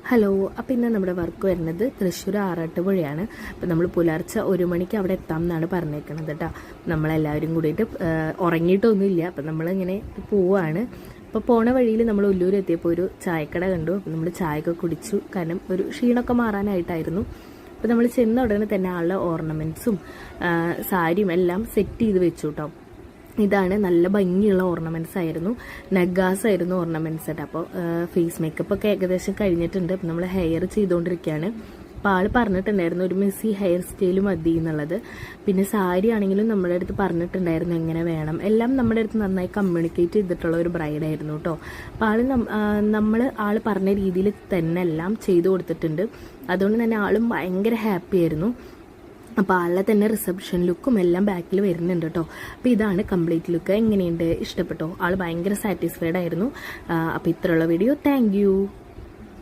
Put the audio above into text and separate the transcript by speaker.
Speaker 1: Hello, അപ്പോൾ ഇന്ന് നമ്മുടെ വർക്ക് വരുന്നത് തൃശ്ശൂർ ആറാട്ടുപുഴയാണ്. അപ്പോൾ നമ്മൾ പുലർച്ചെ 1 മണിക്ക് അവിടെ എത്താം എന്നാണ് പറഞ്ഞേക്കുന്നത് കേട്ടോ. നമ്മളെല്ലാവരും കൂടിയിട്ട് ഉറങ്ങിയിട്ടൊന്നുമില്ല. അപ്പോൾ നമ്മളിങ്ങനെ പോവുകയാണ്. അപ്പോൾ പോണ വഴിയിൽ നമ്മൾ ഉല്ലൂർ എത്തിയപ്പോൾ ഒരു ചായക്കട കണ്ടു. അപ്പോൾ നമ്മൾ ചായയൊക്കെ കുടിച്ചു. കാരണം ഒരു ക്ഷീണമൊക്കെ മാറാനായിട്ടായിരുന്നു. അപ്പോൾ നമ്മൾ ചെന്ന ഉടനെ തന്നെ ആളുടെ ഓർണമെൻറ്റ്സും സാരിയും എല്ലാം സെറ്റ് ചെയ്ത് വെച്ചു കേട്ടോ. ഇതാണ് നല്ല ഭംഗിയുള്ള ഓർണമെൻറ്റ്സ് ആയിരുന്നു, നഗാസ് ആയിരുന്നു ഓർണമെൻറ്റ്സ് ആയിട്ട്. അപ്പോൾ ഫേസ് മേക്കപ്പ് ഒക്കെ ഏകദേശം കഴിഞ്ഞിട്ടുണ്ട്. അപ്പം നമ്മൾ ഹെയർ ചെയ്തുകൊണ്ടിരിക്കുകയാണ്. അപ്പോൾ ആൾ പറഞ്ഞിട്ടുണ്ടായിരുന്നു ഒരു മെസ്സി ഹെയർ സ്റ്റൈൽ മതി എന്നുള്ളത്. പിന്നെ സാരി ആണെങ്കിലും നമ്മുടെ അടുത്ത് പറഞ്ഞിട്ടുണ്ടായിരുന്നു എങ്ങനെ വേണം, എല്ലാം നമ്മുടെ അടുത്ത് നന്നായി കമ്മ്യൂണിക്കേറ്റ് ചെയ്തിട്ടുള്ള ഒരു ബ്രൈഡായിരുന്നു കേട്ടോ. അപ്പോൾ ആൾ പറഞ്ഞ രീതിയിൽ തന്നെ എല്ലാം ചെയ്തു കൊടുത്തിട്ടുണ്ട്. അതുകൊണ്ട് തന്നെ ആളും ഭയങ്കര ഹാപ്പി ആയിരുന്നു. അപ്പോൾ ആളുടെ തന്നെ റിസപ്ഷൻ ലുക്കും എല്ലാം ബാക്കിൽ വരുന്നുണ്ട് കേട്ടോ. അപ്പോൾ ഇതാണ് കംപ്ലീറ്റ് ലുക്ക്. എങ്ങനെയുണ്ട്, ഇഷ്ടപ്പെട്ടോ? ആൾ ഭയങ്കര സാറ്റിസ്ഫൈഡ് ആയിരുന്നു. അപ്പോൾ ഇത്രയുള്ള വീഡിയോ. താങ്ക്